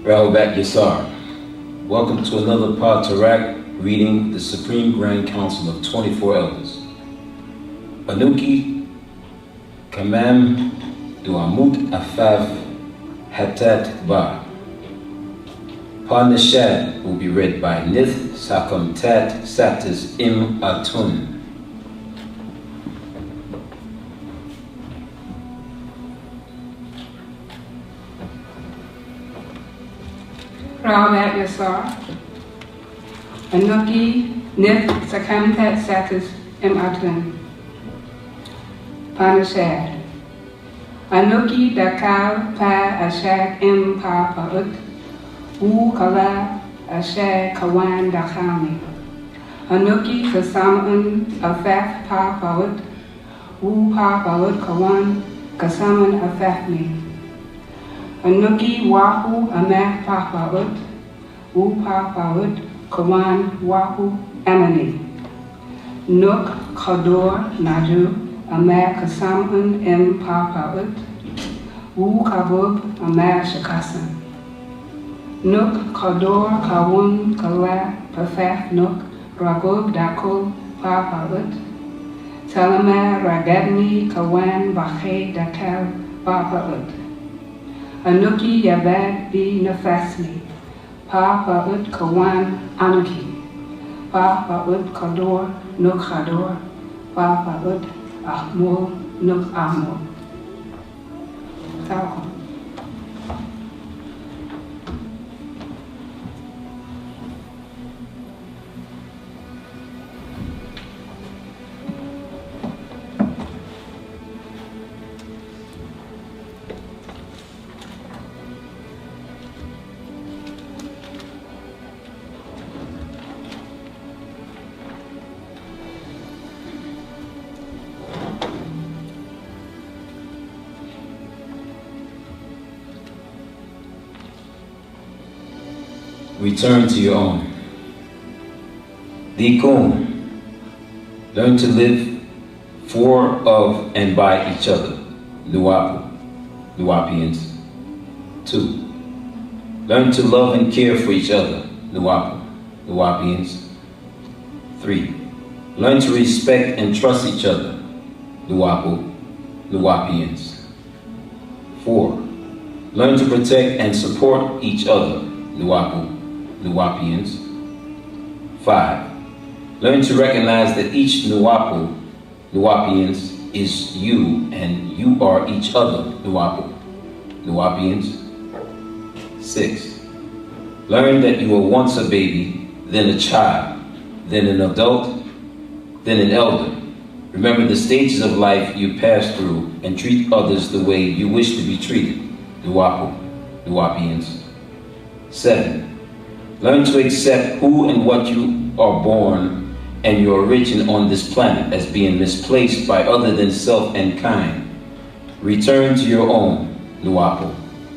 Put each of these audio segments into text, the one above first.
Rahobat Yassar. Welcome to another Paa Taraq reading the Supreme Grand Council of 24 Elders. Anuki Kamam Duamut Afaf Hatat Ba. Paa Nashad will be read by Nith Sakam Tat Satis Im Atun. Rahobat Yassar. Anuki Nith Sakam Tat Satis Im Atun. Paa Nashad. Anuki Dakal Pa Ashak Im Pa Paut. Wu Kala Ashak Kawan Dakami. Anuki Kasaman Afaf Pa Paut. Wu Pa Paut Kawan Kasaman Afafmi. Anuki Wahu Amah Pa Paut. Wu Pa Paut Kawan Wahu Amani. Nuk Kador Naju Amah Kasaman Im Pa Paut. Wu Kabub Amah Shakasan. Nuk Kador Kawun Kala Pafaf Nuk Ragub Dakul Pa Paut. Talama Ragadni Kawan Bakhe Dakal Pa Paut. Anuki Yabad Bi Nafasni. Pa Paut Kawan Anuki. Pa Paut Kador Nuk Kador. Pa Paut Ahmul Nuk Ahmul. Tawakal. Return to your own. Dikun. Learn to live for, of, and by each other. Nuapu. Nuapians. 2. Learn to love and care for each other. Nuapu. Nuapians. 3. Learn to respect and trust each other. Nuapu. Nuapians. 4. Learn to protect and support each other. Nuapu. Nuapians. 5. Learn to recognize that each Nuapu, Nuapians, is you and you are each other, Nuapu, Nuapians. 6. Learn that you were once a baby, then a child, then an adult, then an elder. Remember the stages of life you passed through and treat others the way you wish to be treated, Nuapu, Nuapians. 7. Learn to accept who and what you are born and your origin on this planet as being misplaced by other than self and kind. Return to your own, Nuapu,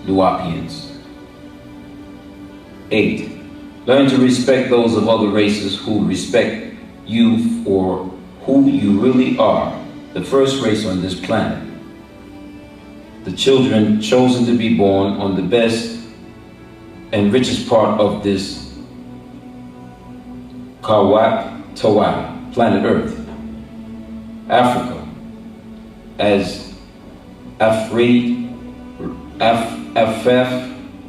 Nuapians. 8. Learn to respect those of other races who respect you for who you really are, the first race on this planet. The children chosen to be born on the best and richest part of this Kawak Tawa, planet Earth, Africa, as Afaf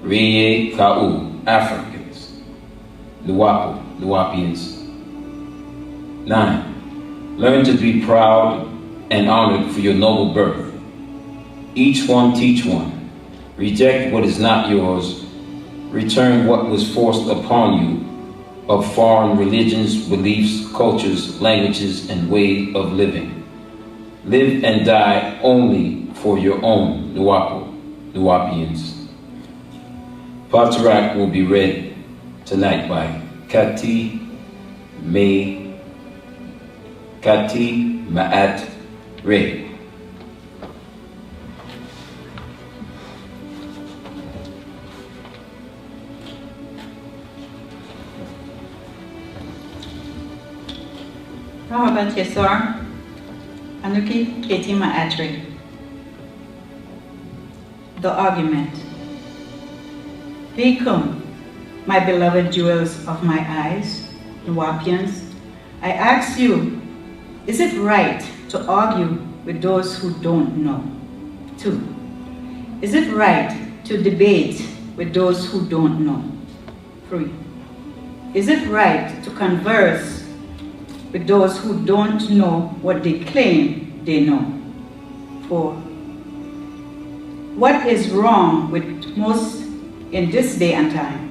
Reye Kau, Africans, Nuapu, Nuapians. 9. Learn to be proud and honored for your noble birth. Each one teach one. Reject what is not yours. Return what was forced upon you of foreign religions, beliefs, cultures, languages, and way of living. Live and die only for your own, Nuapu, Nuapians. Paa Taraq will be read tonight by Kati Ma'at Ray. Rahobat Yassar. Anuki Ketima Atri. The Argument. They come, my beloved jewels of my eyes, Nuwapians. I ask you, is it right to argue with those who don't know? 2. Is it right to debate with those who don't know? 3. Is it right to converse with those who don't know what they claim they know? 4. What is wrong with most in this day and time?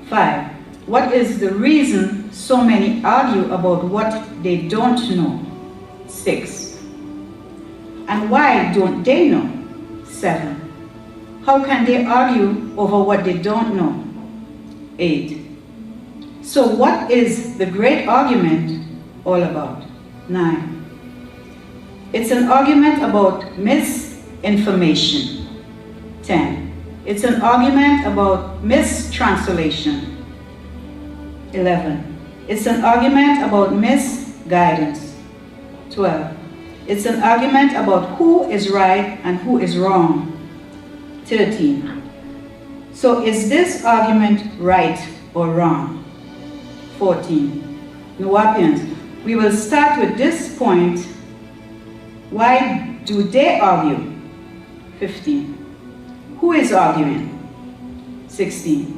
5. What is the reason so many argue about what they don't know? 6. And why don't they know? 7. How can they argue over what they don't know? 8. So what is the great argument all about? 9. It's an argument about misinformation. 10. It's an argument about mistranslation. 11. It's an argument about misguidance. 12. It's an argument about who is right and who is wrong. 13. So is this argument right or wrong? 14. Nuwapians, we will start with this point. Why do they argue? 15. Who is arguing? 16.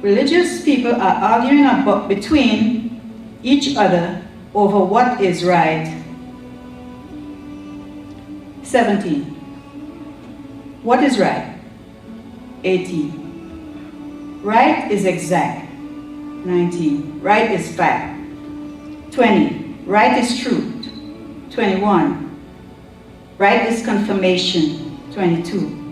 Religious people are arguing between each other over what is right. 17. What is right? 18. Right is exact. 19. Right is fact. 20. Right is truth. 21. Right is confirmation. 22.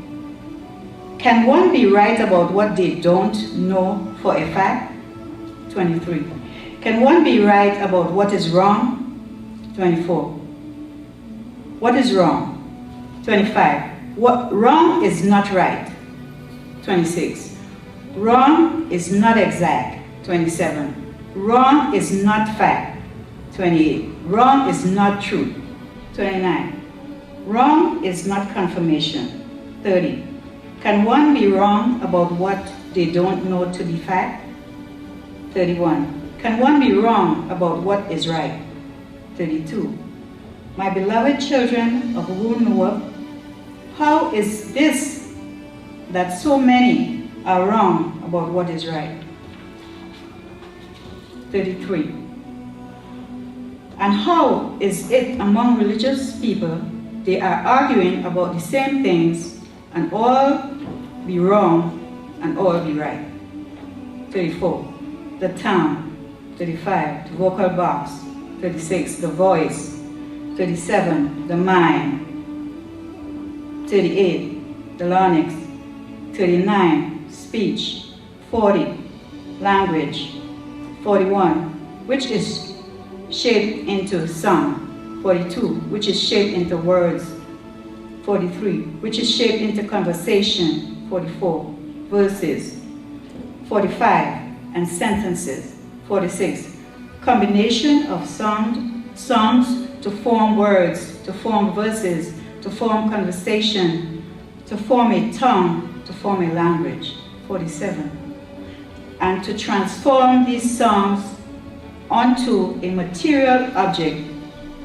Can one be right about what they don't know for a fact? 23. Can one be right about what is wrong? 24. What is wrong? 25. What wrong is not right. 26. Wrong is not exact. 27. Wrong is not fact. 28. Wrong is not truth. 29. Wrong is not confirmation. 30. Can one be wrong about what they don't know to be fact? 31. Can one be wrong about what is right? 32. My beloved children of Wunuwa, how is this that so many are wrong about what is right? 33. And how is it among religious people they are arguing about the same things and all be wrong and all be right? 34. The tongue. 35. The vocal box. 36. The voice. 37. The mind. 38. The larynx. 39. Speech. 40. Language. 41. Which is shaped into song. 42. Which is shaped into words. 43. Which is shaped into conversation. 44. Verses. 45. And sentences. 46. Combination of songs to form words, to form verses, to form conversation, to form a tongue, to form a language. 47. And to transform these songs onto a material object,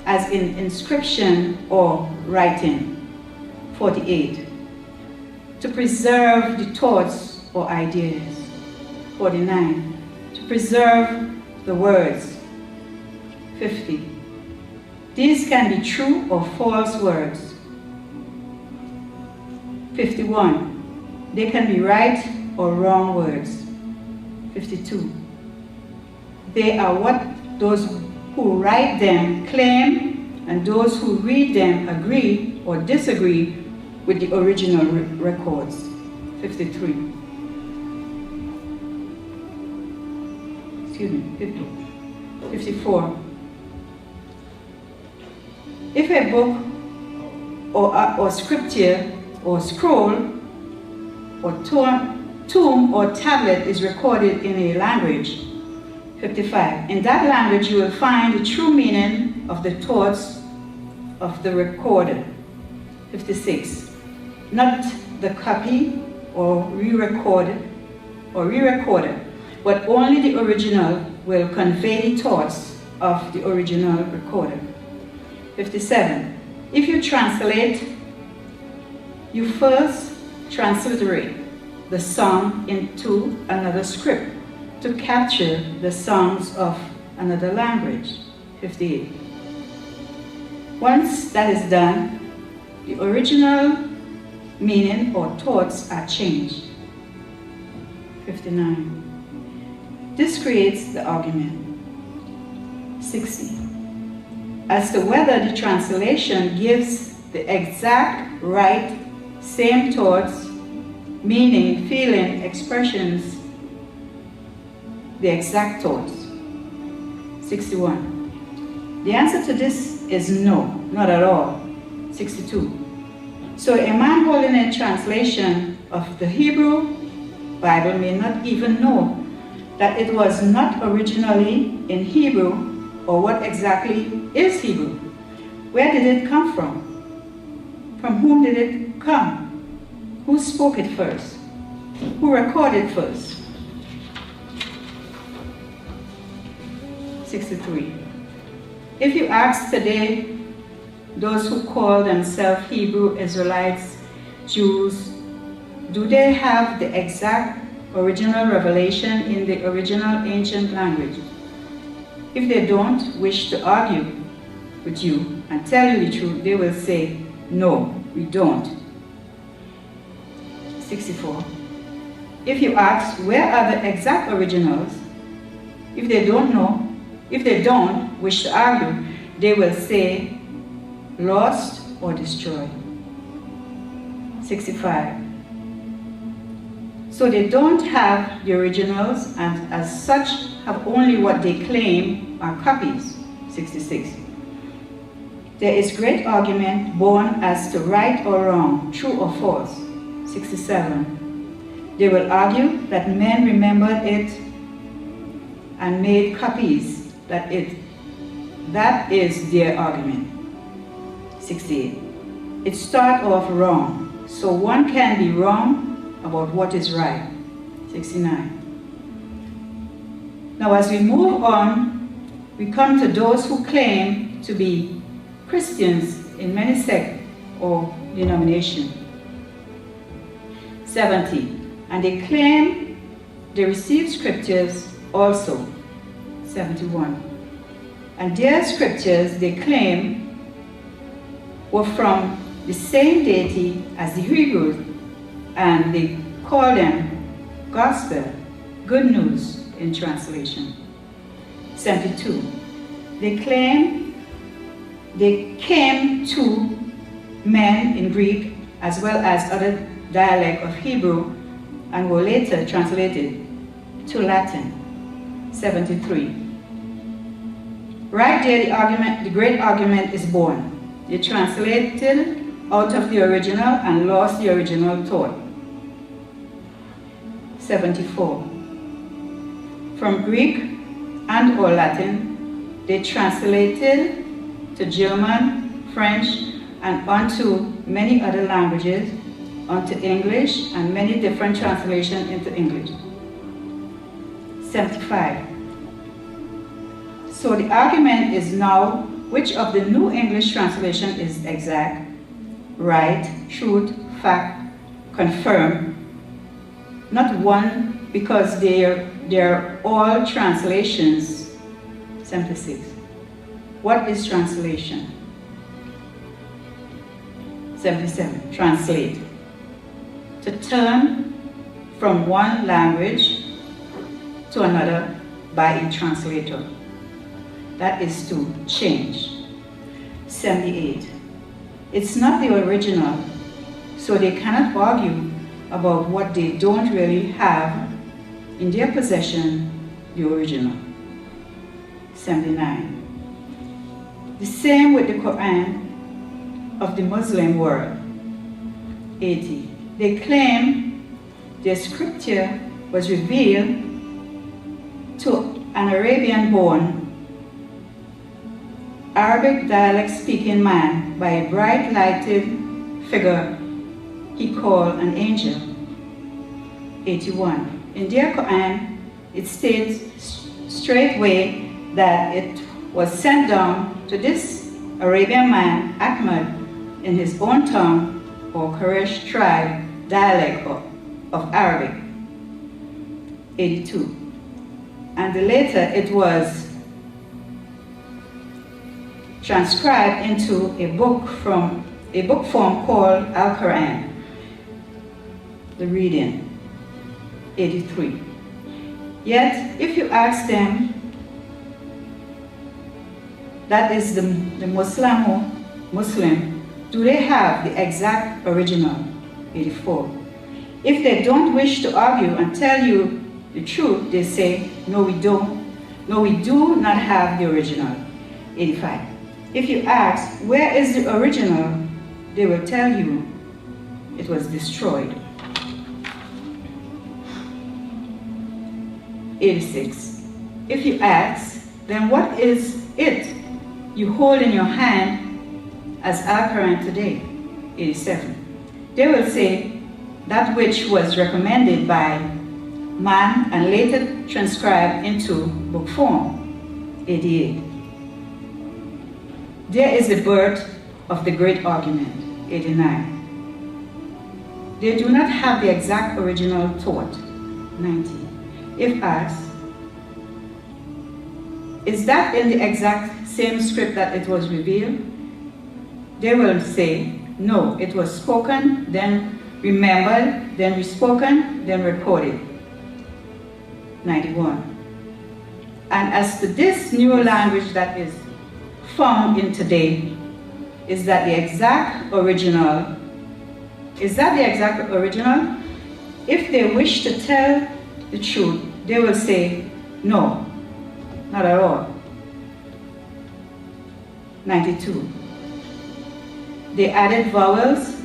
as in inscription or writing. 48. To preserve the thoughts or ideas. 49. To preserve the words. 50. These can be true or false words. 51. They can be right or wrong words. 52. They are what those who write them claim, and those who read them agree or disagree with the original records. 53. Excuse me, 50. 54. If a book or scripture or scroll or tomb or tablet is recorded in a language, 55. In that language you will find the true meaning of the thoughts of the recorder. 56. Not the copy or re-recorded, but only the original will convey the thoughts of the original recorder. 57. If you translate, you first transliterate the song into another script to capture the sounds of another language. 58. Once that is done, the original meaning or thoughts are changed. 59. This creates the argument. 60. As to whether the translation gives the exact right, same thoughts, meaning, feeling, expressions, the exact thoughts. 61. The answer to this is no, not at all. 62. So a man holding a translation of the Hebrew Bible may not even know that it was not originally in Hebrew or what exactly is Hebrew. Where did it come from? From whom did it come? Who spoke it first? Who recorded first? 63. If you ask today those who call themselves Hebrew Israelites, Jews, do they have the exact original revelation in the original ancient language? If they don't wish to argue with you and tell you the truth, they will say, no, we don't. 64. If you ask where are the exact originals, if they don't wish to argue, they will say lost or destroyed. 65. So they don't have the originals and as such have only what they claim are copies. 66. There is great argument born as to right or wrong, true or false. 67. They will argue that men remembered it and made copies, that is their argument. 68. It starts off wrong, so one can be wrong about what is right. 69. Now as we move on, we come to those who claim to be Christians in many sects or denominations. 70. And they claim they received scriptures also. 71. And their scriptures, they claim, were from the same deity as the Hebrews, and they call them gospel, good news in translation. 72. They claim they came to men in Greek as well as other dialect of Hebrew and were later translated to Latin. 73. Right there the great argument is born. They translated out of the original and lost the original thought. 74. From Greek and or Latin, they translated to German, French, and onto many other languages, onto English, and many different translations into English. 75. So the argument is now which of the New English translation is exact, right, truth, fact, confirmed. Not one, because they're all translations. 76. What is translation? 77. Translate. To turn from one language to another by a translator. That is to change. 78. It's not the original, so they cannot argue about what they don't really have in their possession, the original. 79. The same with the Quran of the Muslim world. 80. They claim their scripture was revealed to an Arabian-born, Arabic dialect-speaking man by a bright lighted figure he called an angel. 81. In their Quran, it states straightway that it was sent down to this Arabian man, Ahmad, in his own tongue or Quraysh tribe dialect of Arabic. 82. And later it was transcribed into a book form called Al-Quran. The reading. 83. Yet, if you ask them, that is the Muslim, do they have the exact original? 84. If they don't wish to argue and tell you the truth, they say, no, we don't. No, we do not have the original. 85. If you ask, where is the original? They will tell you it was destroyed. 86. If you ask, then what is it you hold in your hand as Al-Quran today? 87. They will say, that which was recommended by man and later transcribed into book form. 88. There is the birth of the great argument. 89. They do not have the exact original taught. 90. If asked, is that in the exact same script that it was revealed? They will say, no, it was spoken, then remembered, then respoken, then recorded. 91. And as to this new language that is found in today, is that the exact original? Is that the exact original? If they wish to tell the truth, they will say, no, not at all. 92. They added vowels,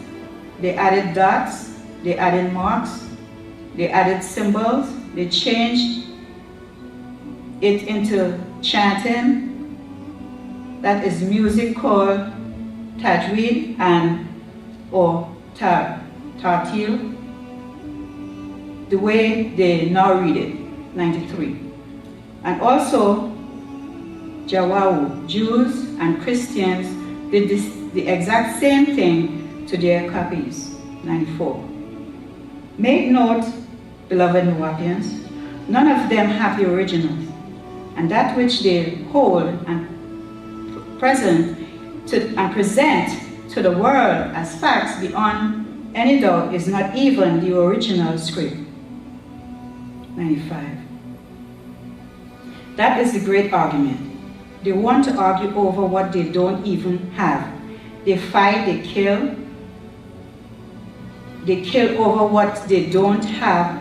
they added dots, they added marks, they added symbols, they changed it into chanting. That is music called tajweed and or tartil, the way they now read it. 93. And also Jawawu, Jews and Christians did the exact same thing to their copies. 94. Make note, beloved Nuwapians, none of them have the originals, and that which they hold and present to the world as facts beyond any doubt is not even the original script. 95. That is the great argument. They want to argue over what they don't even have. They fight, they kill. They kill over what they don't have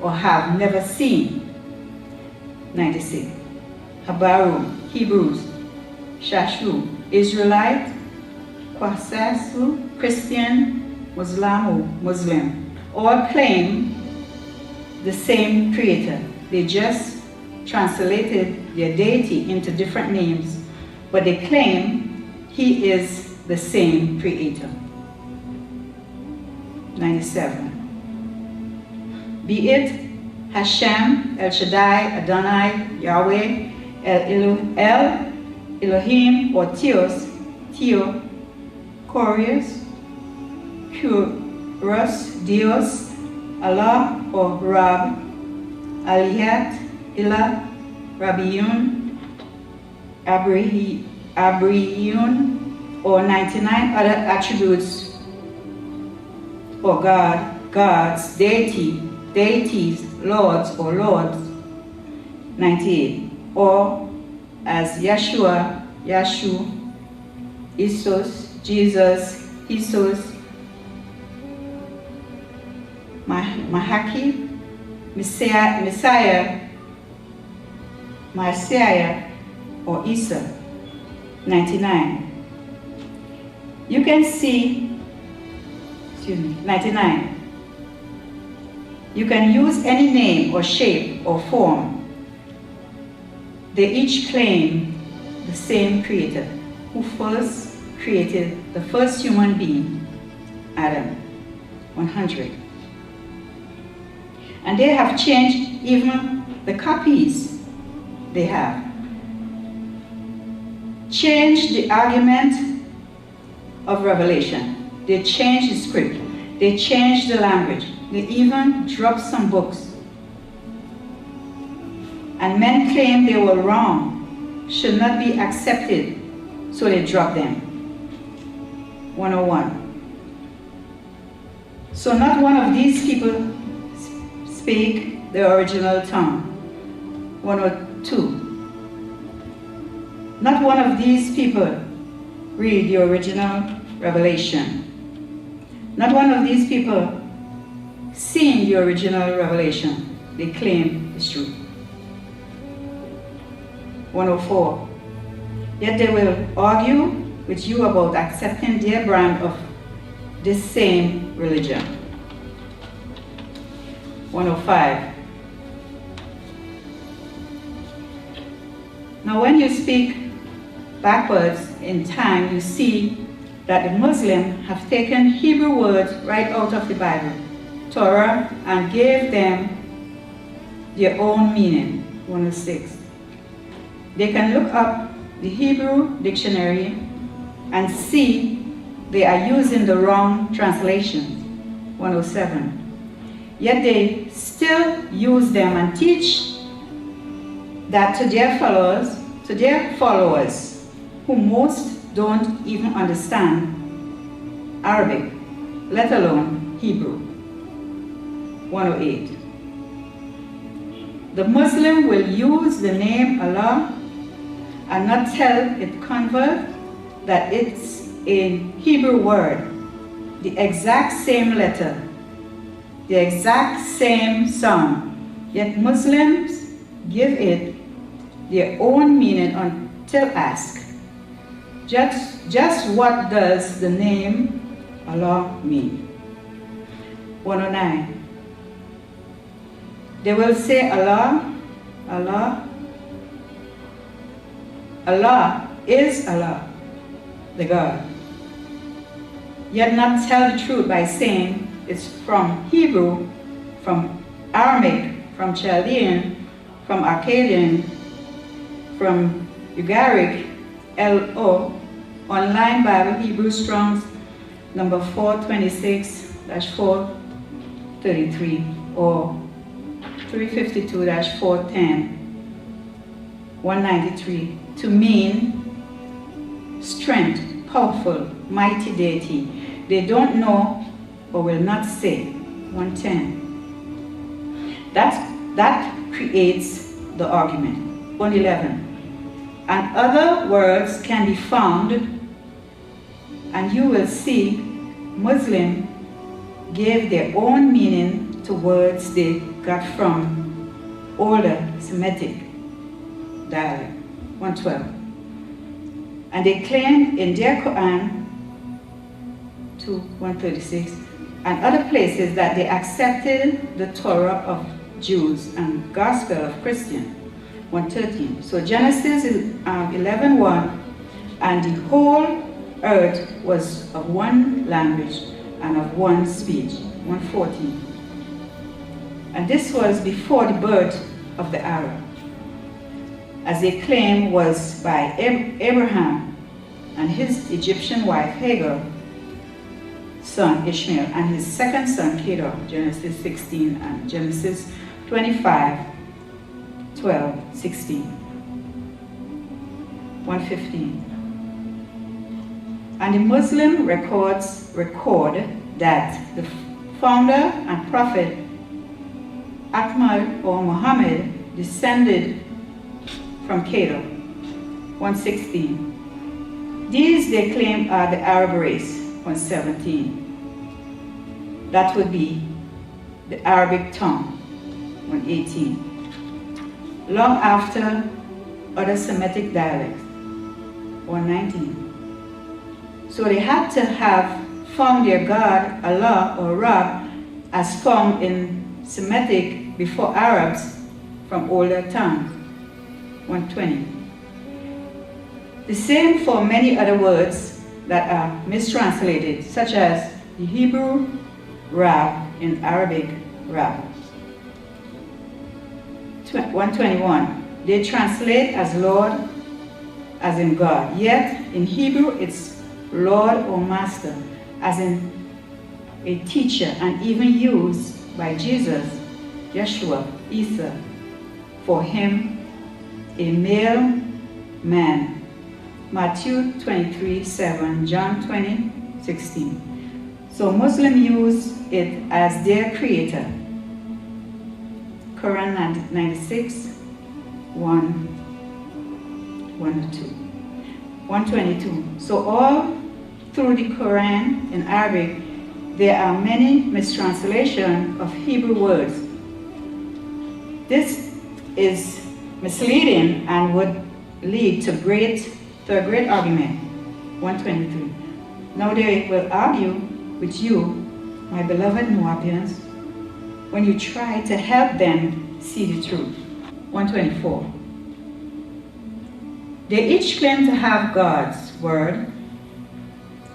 or have never seen. 96. Habaru, Hebrews, Shashu, Israelite, Kwasasu, Christian, Muslim, all claim the same creator. They just translated their deity into different names, but they claim he is the same creator. 97. Be it Hashem, El Shaddai, Adonai, Yahweh, El Elohim, or Theos, Kyrios, Dios, Allah, or Rab, Aliyat, Ilah, Rabiyun, Abriyun, or 99 other attributes, or God, gods, deities, lords, or lords. 98. Or as Yeshua, Yashu, Isos, Jesus, Isos, Mahaki, Messiah, or Isa. 99. You can see, 99. You can use any name or shape or form. They each claim the same creator who first created the first human being, Adam. 100. And they have changed even the copies they have. Changed the argument of Revelation. They changed the script. They changed the language. They even dropped some books. And men claimed they were wrong, should not be accepted, so they dropped them. 101. So not one of these people speak the original tongue. 102. Not one of these people read the original revelation. Not one of these people seen the original revelation. They claim it's true. 104. Yet they will argue with you about accepting their brand of this same religion. 105. Now when you speak backwards in time, you see that the Muslims have taken Hebrew words right out of the Bible, Torah, and gave them their own meaning. 106. They can look up the Hebrew dictionary and see they are using the wrong translations. 107. Yet they still use them and teach that to their followers, who most don't even understand Arabic, let alone Hebrew. 108. The Muslim will use the name Allah and not tell its convert that it's a Hebrew word, the exact same letter, the exact same sound, yet Muslims give it their own meaning until asked, just what does the name Allah mean? 109. They will say Allah, Allah, Allah is Allah, the God. Yet not tell the truth by saying it's from Hebrew, from Aramaic, from Chaldean, from Akkadian, from Ugaric, LO, Online Bible Hebrew Strong's number 426-433 or 352-410, 193, to mean strength, powerful, mighty deity. They don't know or will not say. 110. That creates the argument. 111. And other words can be found, and you will see Muslims gave their own meaning to words they got from older Semitic dialect. 112. And they claim in their Quran to 136 and other places that they accepted the Torah of Jews and Gospel of Christians. 113. So Genesis 11:1, and the whole earth was of one language and of one speech. 114. And this was before the birth of the Arab, as they claim was by Abraham and his Egyptian wife Hagar, son Ishmael, and his second son Kedar, Genesis 16 and Genesis 25:12-16. 115. And the Muslim record that the founder and prophet Ahmad or Muhammad descended from Kedar. 116. These they claim are the Arab race. 117. That would be the Arabic tongue. 118. Long after other Semitic dialects. 119. So they had to have found their God, Allah or Rab, as found in Semitic before Arabs from older tongues. 120. The same for many other words that are mistranslated, such as the Hebrew Rab in Arabic Rab. 121. They translate as Lord, as in God. Yet in Hebrew it's Lord or Master, as in a teacher, and even used by Jesus, Yeshua, Isa, for him, a male man. Matthew 23:7, John 20:16. So Muslims use it as their creator. Quran 96, 1 to 2. 122. So all through the Quran in Arabic, there are many mistranslations of Hebrew words. This is misleading and would lead to a great argument. 123. Now they will argue with you, my beloved Moabians, when you try to help them see the truth. 124. They each claim to have God's word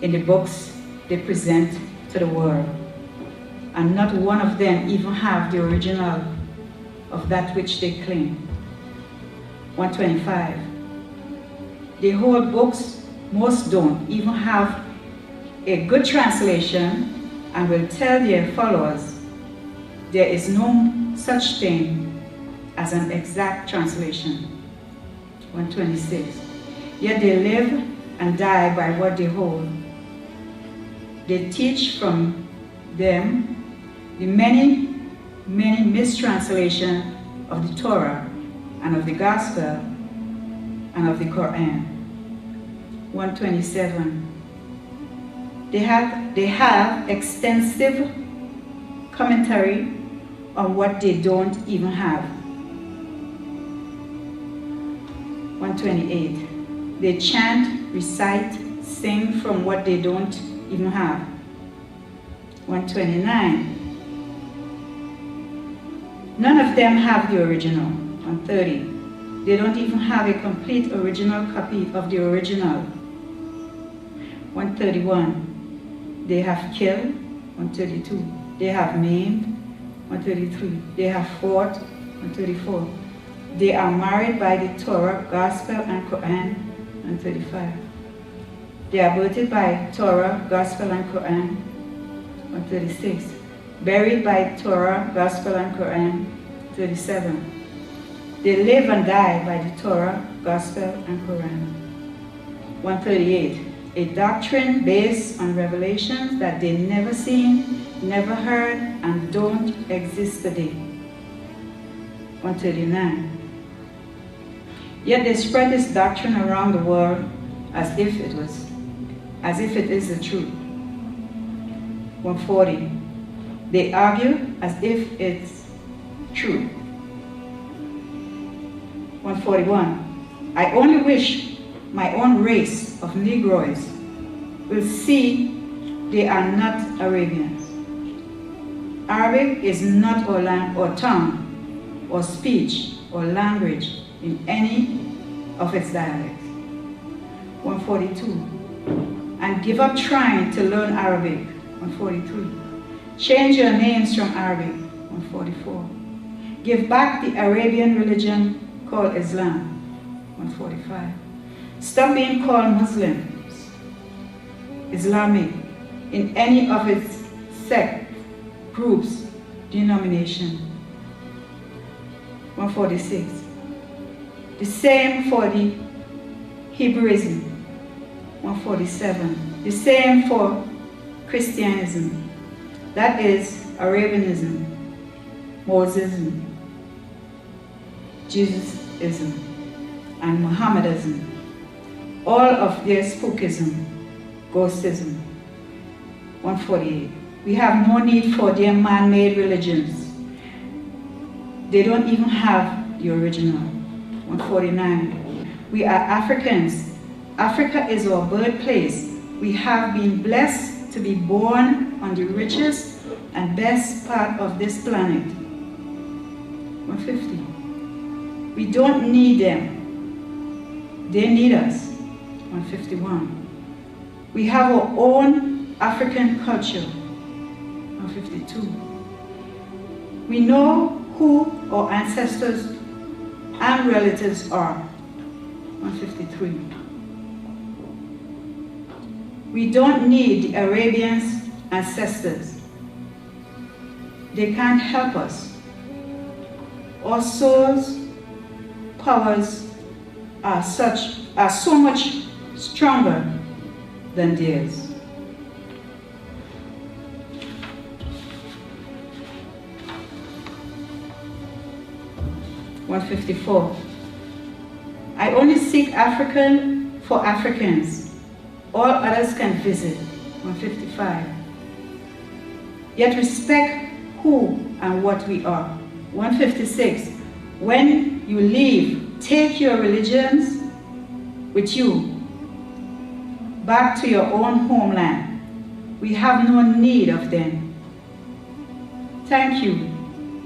in the books they present to the world, and not one of them even have the original of that which they claim. 125. They hold books, most don't even have a good translation, and will tell their followers there is no such thing as an exact translation. 126. Yet they live and die by what they hold. They teach from them the many mistranslations of the Torah and of the Gospel and of the Quran. 127. They have extensive commentary on what they don't even have. 128. They chant, recite, sing from what they don't even have. 129. None of them have the original. 130. They don't even have a complete original copy of the original. 131. They have killed. 132. They have maimed. 133. They have fought. 134. They are married by the Torah, Gospel, and Quran. 135. They are birthed by Torah, Gospel, and Quran. 136. Buried by Torah, Gospel, and Quran. 37. They live and die by the Torah, Gospel, and Quran. 138. A doctrine based on revelations that they never seen, never heard, and don't exist today. 139. Yet they spread this doctrine around the world as if it is the truth. 140. They argue as if it's true. 141. I only wish my own race of Negroes will see they are not Arabians. Arabic is not our tongue, or speech, or language in any of its dialects. 142. And give up trying to learn Arabic. 143. Change your names from Arabic. 144. Give back the Arabian religion called Islam. 145. Stop being called Muslims, Islamic, in any of its sect, groups, denomination. 146. The same for the Hebrewism. 147. The same for Christianism. That is Arabianism, Mosesism, Jesusism, and Mohammedanism. All of their spookism, ghostism. 148. We have no need for their man-made religions. They don't even have the original. 149. We are Africans. Africa is our birthplace. We have been blessed to be born on the richest and best part of this planet. 150. We don't need them. They need us. 151. We have our own African culture. 152. We know who our ancestors and relatives are. 153. We don't need the Arabians' ancestors. They can't help us. Our souls' powers are so much stronger than theirs. 154. I only seek African for Africans. All others can visit. 155. Yet respect who and what we are. 156. When you leave, take your religions with you back to your own homeland. We have no need of them. Thank you,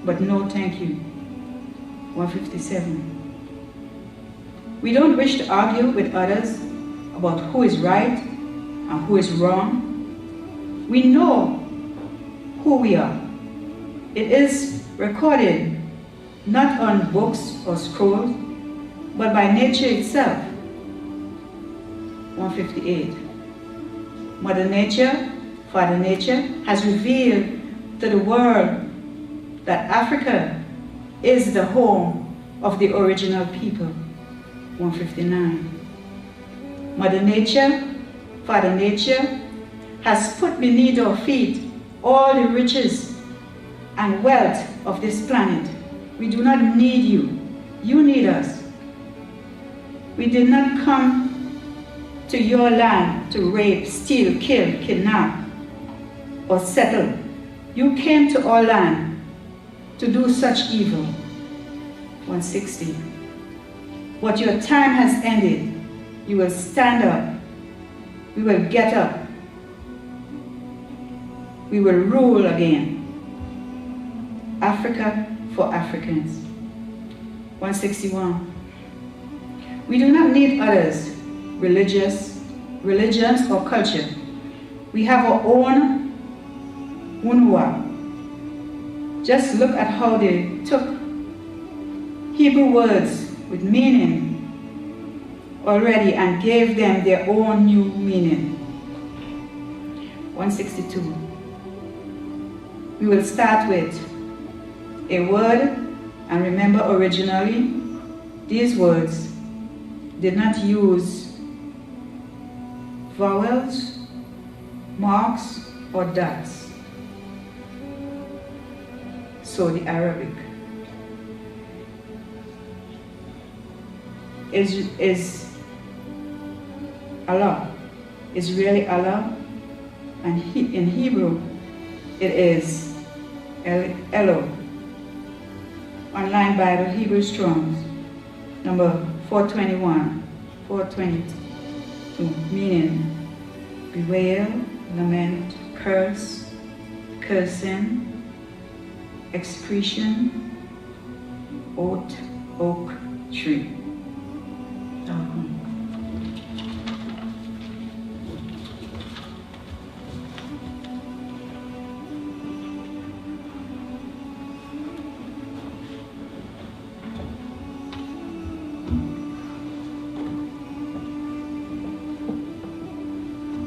but no thank you. 157. We don't wish to argue with others about who is right and who is wrong. We know who we are. It is recorded not on books or scrolls, but by nature itself. 158. Mother Nature, Father Nature has revealed to the world that Africa is the home of the original people. 159. Mother Nature, Father Nature has put beneath our feet all the riches and wealth of this planet. We do not need you. You need us. We did not come to your land to rape, steal, kill, kidnap, or settle. You came to our land to do such evil. 160. But your time has ended. You will stand up. We will get up. We will rule again. Africa for Africans. 161. We do not need others' religions or culture. We have our own Unua. Just look at how they took Hebrew words with meaning already and gave them their own new meaning. 162. We will start with a word, and remember originally, these words did not use vowels, marks, or dots. So the Arabic is Allah, is really Allah, and in Hebrew it is Elo. Online Bible, Hebrew Strong's, number 421, 422, meaning bewail, lament, curse, cursing, excretion, oat, oak, tree.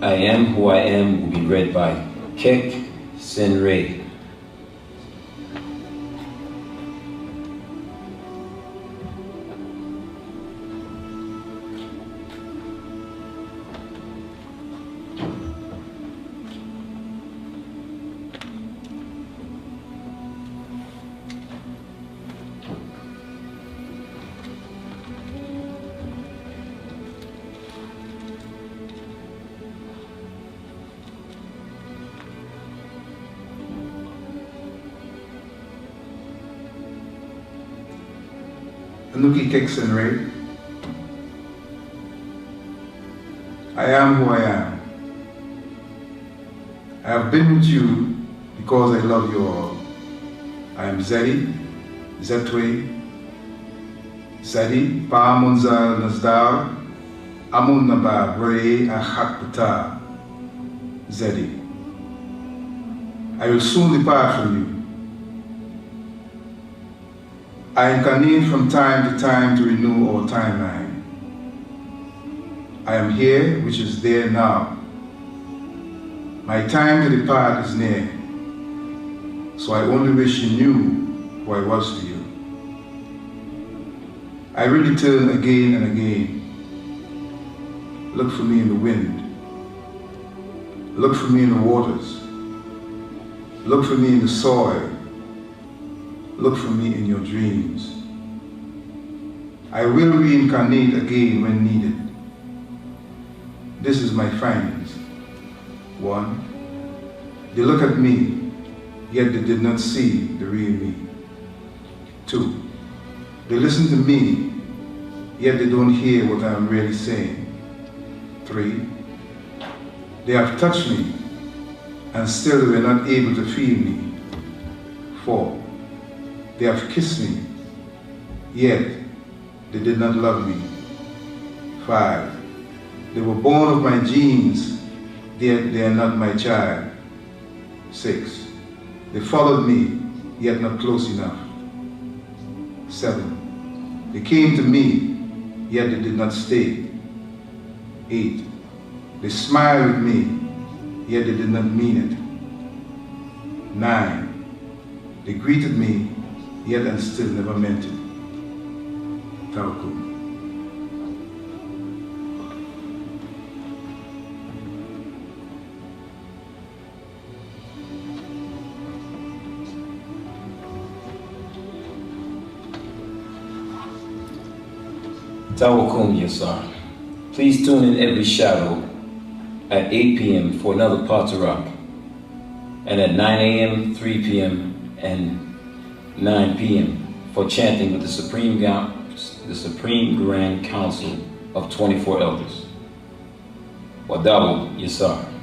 I Am Who I Am will be read by Kek Senray. Anuki Kekson Ray. I am who I am. I have been with you because I love you all. I am Zedi, Zetwe, Zedi, Pa Munzal Nazdar, Amun Naba, Ray, Ahakpata, Zedi. I will soon depart from you. I incarnate from time to time to renew our timeline. I am here, which is there now. My time to depart is near, so I only wish you knew who I was to you. I will return again and again. Look for me in the wind. Look for me in the waters. Look for me in the soil. Look for me in your dreams. I will reincarnate again when needed. This is my findings. 1. They look at me, yet they did not see the real me. 2. They listen to me, yet they don't hear what I am really saying. 3. They have touched me, and still they were not able to feel me. 4. They have kissed me, yet they did not love me. 5. They were born of my genes, yet they are not my child. 6. They followed me, yet not close enough. 7. They came to me, yet they did not stay. 8. They smiled with me, yet they did not mean it. 9. They greeted me, yet and still never meant it. Tawakkum. Tawakkum, Yasar. Please tune in every shadow at 8 p.m. for another Paa Taraq, and at 9 a.m., 3 p.m., and 9 p.m. for chanting with the Supreme Grand Council of 24 Elders. Wadawu Yasar.